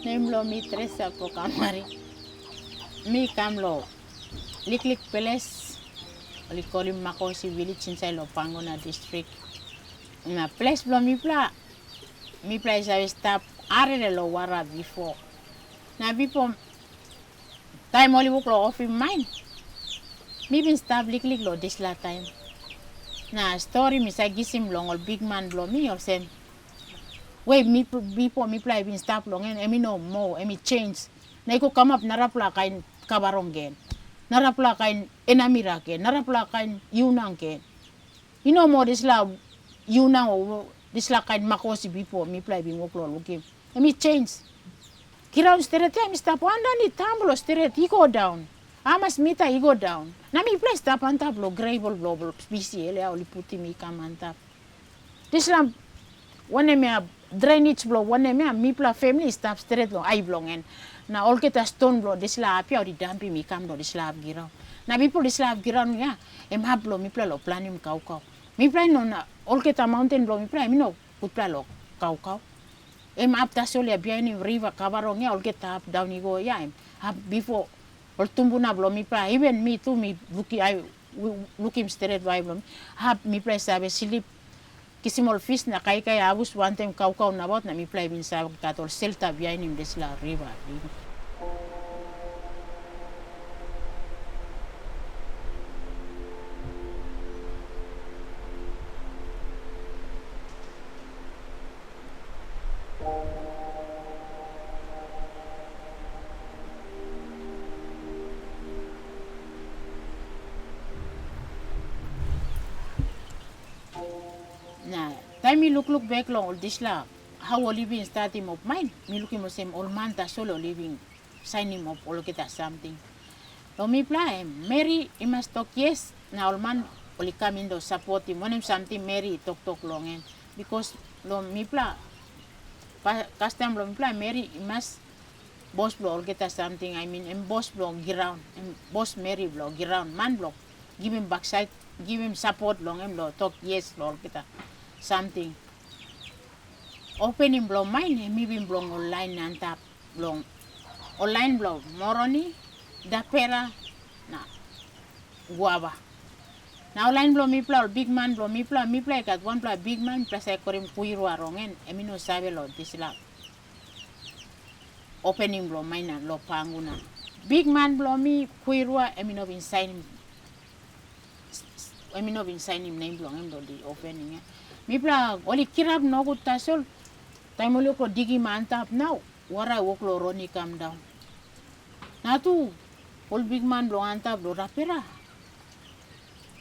Name lo mi Teresa Pokamari. Mi kam lo Liklik Palace. We call him Makosi village inside lo Pangona district. Na place lo mi pla is a stop are lo wara before. Na before time only work lo off in mine. Mi bin stop Liklik lo this la time. Na story mi sa gisim long ol big man lo mi or sem. Wait, me before me play bin stop long and emi no more, emi change. Na ko come up narapla kain kabarong gen. Narapla kain enamira ke, narapla kain Ouna ke. You know more this la Ouna or this la kain Makosi before me play bin work lo looking. Emi change. Kira stere time stop anda ni tamlo stere he go down. Amas mita he go down. Na me play stop antap lo gravel global species ele oli puti mi kam antap. This la one me a drainage blow one me a mipla family stop straight lo ai blongen na all kita stone blow this la apia di dampi mi kam do this la girau na people this la girau ya em hablo mipla lo planim kau mi plan no na all kita mountain blow mi plan mi no put pla lo kau em apta solia biani river kabarong ya all kita up down go ya em have before all tumbu na blow mi plan even me too mi looking straight why blow have mi plan sabe silip kisimol fish na kai abus one time kau na bot na mi play bin sa katol selta behind him des la river. Na time me look back long all this la how we living start him of mine me looking mo same all man ta solo living sign him up all kita something lo mi play Mary he must talk yes na all man only come in to support him when him something Mary talk long because lo mi play custom lo mi play Mary he must boss blow all kita something I mean boss blow ground boss Mary blow ground man blow give him backside give him support long him lo talk yes lo all kita something opening blow mine maybe blow online antap blow online blow moroni dapera na guava na online blow mi pla big man blow mi pla kat one pla big man plus I korim kuiru arongen emino sabe lo disla opening blow mine lo panguna big man blow mi kuiru emino bin sign name blow em do di opening mi pla oli kirap no gut tasol time oli ko digi mantap now wara wok lo roni come down na tu ol big man lo antap lo rapera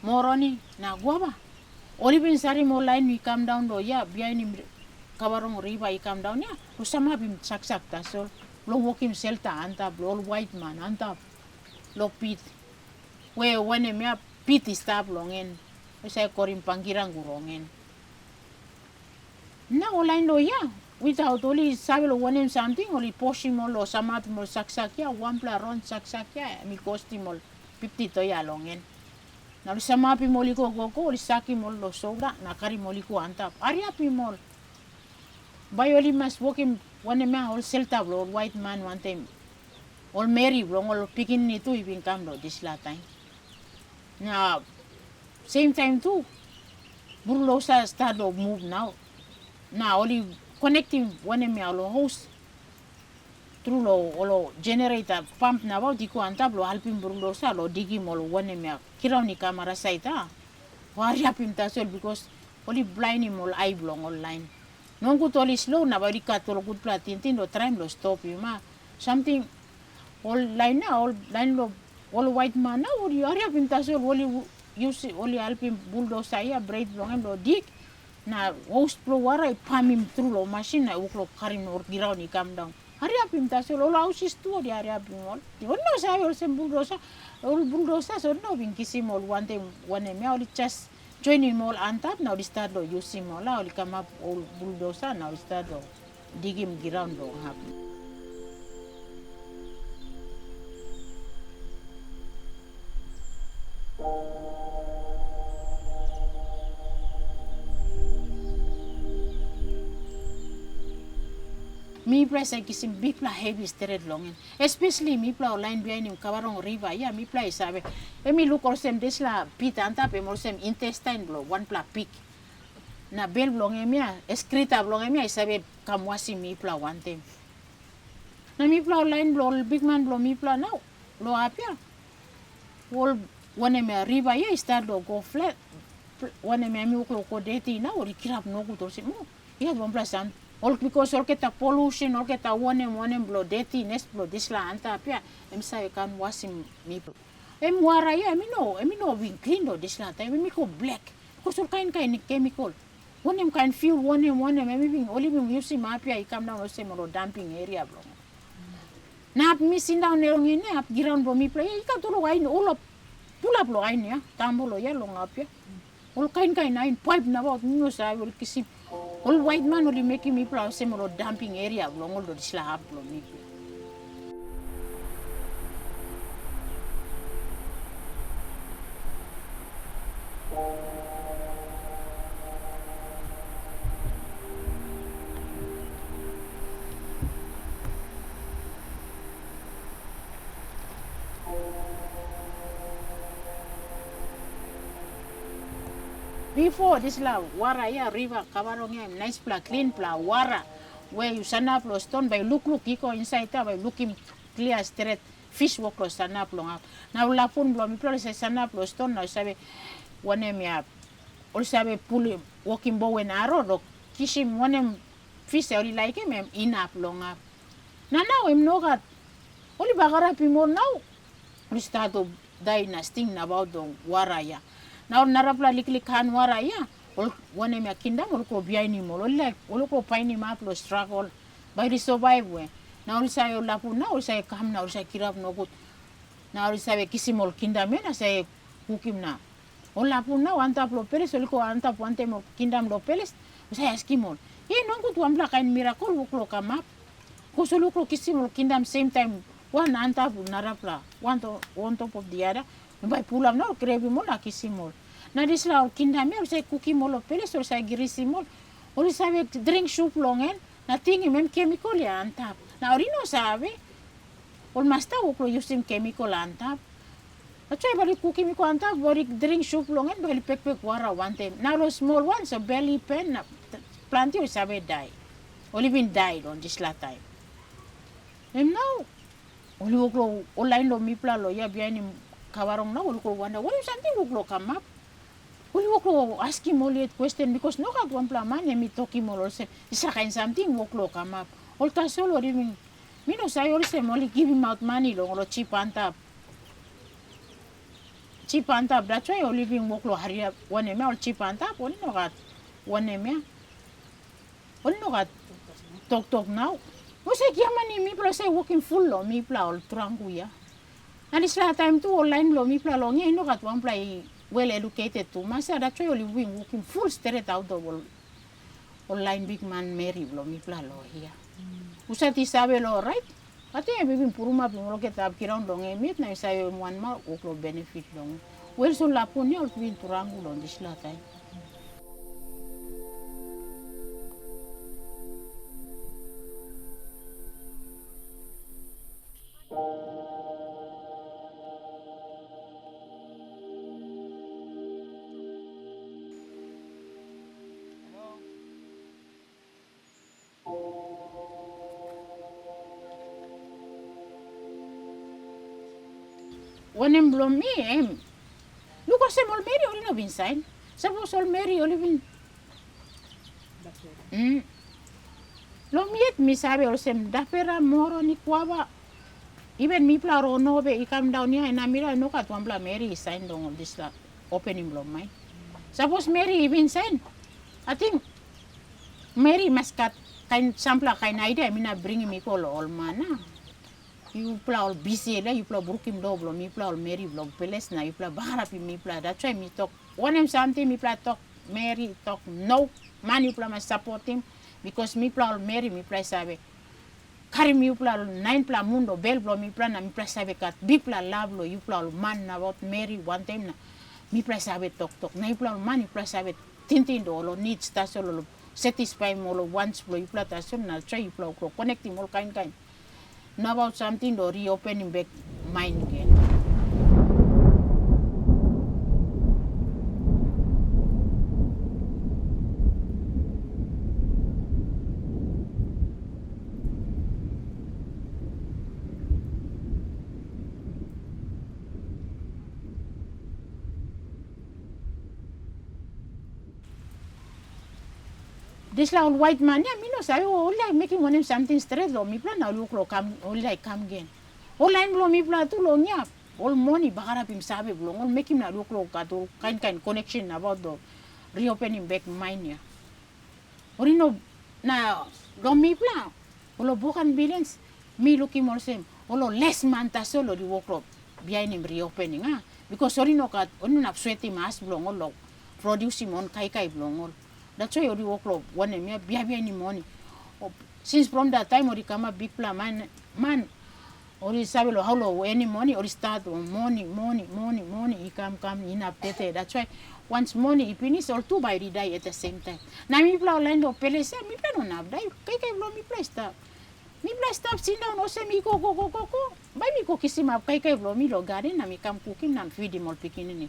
moroni na guaba oli bin sari mo line we come down lo ya behind him kabarong riba I come down ya usama bim sak tasol lo wokim selta antap lo white man antap lo pit we when me pit stop longen saya korim panggiran gurongen na online lo ya without only sabe lo one something only poshimo lo samat mo saksak ya one pla ron saksak ya mi costimol 50 to ya longen na lo samapi mo liko go li saki mo lo sobra na kari mo liko antap aria pimol bayoli mas wokim one me all selta lo white man one time all Mary lo ngol pikin ni tu ibin kam lo this la time na same time too bulldozer start to move now only connecting one me alo host through lo generator pump na ba di ko antap lo helping bulldozer lo digi mo lo one me kiraw ni camera saita wari apim tasol because only blind mo eye blong online non ko toli slow na ba di ka to good platin tin lo try lo stop ma something all line lo all white man na wari apim tasol only use only helping bulldozer ya braid blong lo dig na host pro wara pamim through lo machine na uklo karim or giraw ni come down hari apim tasol lo ausis tu di hari apim ol di no sa ol sem bulldozer so no bin kisimol one time one me ol just join him all antap now start lo using all ol come up all bulldozer now start lo digim giraw lo happen mi pla sa kisim big pla heavy straight long, especially mi pla line behind him kabarong river ya mi pla isabe mi look olsem desla pit anta pe molsem intestine blo one pla pick na bel blong emia escrita blong emia isabe kamwasi mi pla one time na mi pla line blo big man blo mi pla now lo apia wol one me river ya start to go flat one me mi ko deti na ori kirap no ku torsi mo ya one pla san all because all kita pollution all kita one blo deti nest blo disla anta apia em sa kan wasim mi em wara ya mi no win clean do disla ta mi ko black ko so kain chemical one kind feel one maybe being only being using mapia ikam down ose mo dumping area blo na mi sin down nerong ini ap giran blo mi play ika to lo ain all pull up lo ain ya tambo lo ya lo ngapia all kain ain pipe na about no sa will kisi all white man only making me play ose mo dumping area blo ngol do disla blo mi before this la wara ya river kabarong ya nice pla clean pla wara where you sana plo stone by look iko inside ta by looking clear straight fish walk lo sana plo ngap na la pun blo mi plo se sana plo stone na sabe one me up ol sabe pull walking bow and arrow do kishim one fish only like him ina plo ngap na now em no gat oli bagara pimo now we start to die nasting about the wara ya now narapla liklik han wara ya ol one me kingdom ol ko biaini mo ol ko paini map lo struggle by the survive we now ol say ol lapu na ol say kam na ol say kirap no gut na ol say kisimol kingdom na say hukim na ol lapu na anta lo peles ol ko anta ponte mo kingdom lo peles say askimol no gut wambla kain miracle wuklo kamap ko solo ko kisimol kingdom same time one anta narapla one top of the other by pull up no krebi mo la kisimol na disla kinda me say cookie mo lo peles or say girisimol or sabe drink soup longen na tingi mem chemical ya antap na orino sabe or masta o pro using chemical antap na try balik cookie mi ko antap bori drink soup longen bali pek wara one time na lo small one so belly pen na planti o sabe die or even died on disla time em now oli oklo online lo mi pla lo ya biani kawarong na ul ko wanda what is something ul come up ul ko ask him only a question because no got one plan man mi talking more say isa kain something ul come up ul ta solo living mi no say ul say only give him out money lo cheap anta that's why ul living ul haria one me ul cheap anta ul no got one me ul no got talk now mo say kiamani mi pro say working full lo mi pla ul trangu ya and it's la time to online lo mi pla lo ngi no gat one play well educated too masa that way only working full straight out the world online big man Mary lo mi pla lo here usati sabe lo right ate bibin puruma lo ke tab kirang lo ngi mit na say one ma o benefit lo well so la poni ol twin turangu lo this la time Wanem blom me look at some Mary only no bin sign suppose all Mary only bin lo miet mi sabe or sem dapera moro ni kwaba even mi pla ro no be ikam down here na mira no kat wambla Mary sign dong this la opening blom mai suppose Mary even sign I think Mary must cut kind sampla kind idea mina bring me call all mana you pla all busy la you pla brukim do blo mi pla all Mary blog peles na you pla bahara pi mi pla that's why mi talk one em something mi pla talk Mary talk no man you pla must support him because mi pla all Mary mi pla sabe carry mi pla all nine pla mundo bel blo mi pla na mi pla sabe kat bi pla love lo you pla all man na about Mary one time na mi pla sabe talk na you pla all man you pla sabe tintin do lo needs ta solo satisfy mo once lo ipla tason na try ipla ko connecting mo kain. Now about something to reopening back mind again. This la white man, yeah, me no sabi, like making one something straight lo, mi plan na look lo come, like come again. All line lo mi plan tu lo niya, all money bakara pim sabi lo, all making na look lo kato kind connection about the reopening back mind ya. Orino na lo mi plan, olo bukan billions, mi looking more same, olo less man ta solo di work lo behind him reopening ah, because orino kat, orino na sweaty mas blong olo producing on kai blong olo. That's why you work lo one me be any money. Since from that time or come a big plan man or is sabe how lo any money or start money he come in update. That's why once money he finish all two by die at the same time. Na mi plan line lo pelesa mi plan on up die kai lo mi plan stop. Mi plan stop sit down o se mi go. By mi ko kisi map kai lo mi lo garden na mi come cooking nan feed him all picking.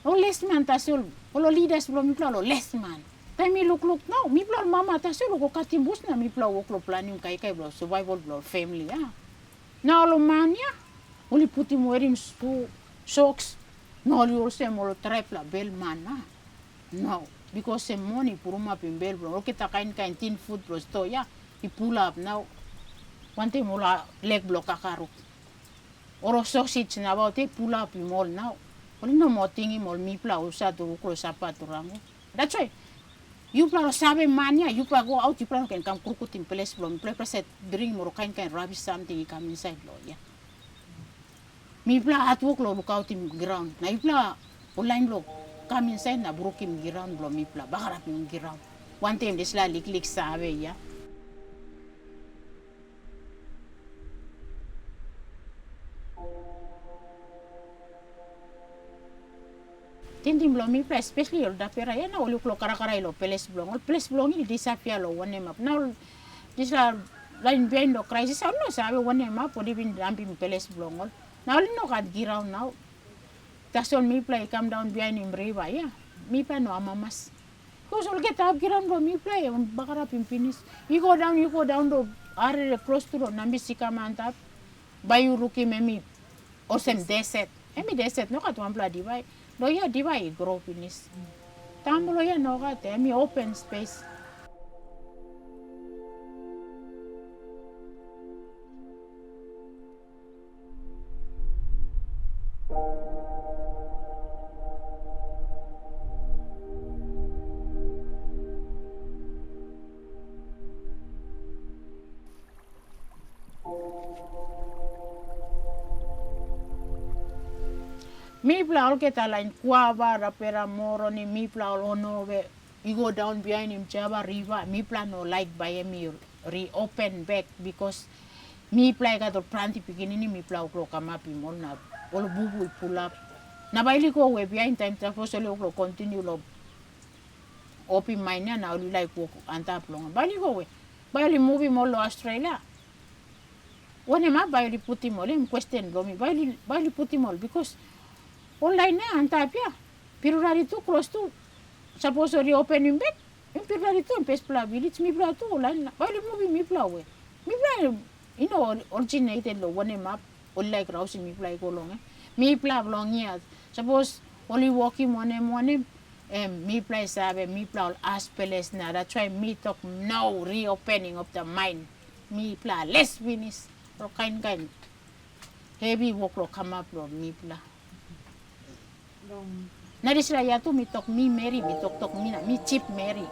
Oh less man tasol, olo leaders blo mi plan lo less man. Time mi look now, mi plan mama tasol ko katimbus na mi plan work lo planning kai blo survival blo family ah. Na lo man ya, oli puti mo wearing socks, no oli also mo trap la bel man ah. No, because the money puruma pin bel blo, okay ta kain tin food blo store ya, he pull up now. One time mo la leg blo kakaruk. Oro sausage na about te pull up im all now. Oli no mo tingi mo mi pla usa tu ko sapato rango. That's why you pla sabe mania, you pla go out, you pla can come kukutin place from set bring mo kind rubbish something you come inside lo ya. Mi pla at work lo look out in ground. Na you pla online lo come inside na broken ground lo mi pla bakara pin ground. One time this la lik sabe ya. Tindim lo mi pla especially or da pera ya na oli klo karakara lo peles blong ini disappear lo one map now this la line behind the crisis no sabe one map odi bin rampi peles blong now oli no kat girau now that's all mi pla come down behind him river ya mi pla no amamas because all get up girau lo mi pla on bakara pimpinis you go down do are close to nambi sikamantap bayu ruki memi or sem desert no kat one pla divide lo ya divide grow pinis tambo lo ya no kat mi open space. Mi pla all get a line kuava rapera moro ni mi pla all ono we you go down behind him Java river mi pla no like by me reopen back because mi pla got the planti beginning mi pla oklo come up im all na all bubu pull up na baili go we behind time ta for so lo continue lo open mine na all like walk anta long baili go we baili movie mo lo Australia one ma baili put him all in question lo mi baili put him all because online na antapia pirurari tu close tu suppose reopen him back in pirurari tu pes pla village mi pla tu online bali movie mi pla we mi pla you know originated lo one map all like rouse mi pla ko long mi pla long ya suppose only walking one mi pla sabe mi pla as peles na that's why me talk no reopening of the mind mi pla less finish or kind heavy work lo come up lo mi pla na disla ya tu mi tok mi Mary mi tok mi chip Mary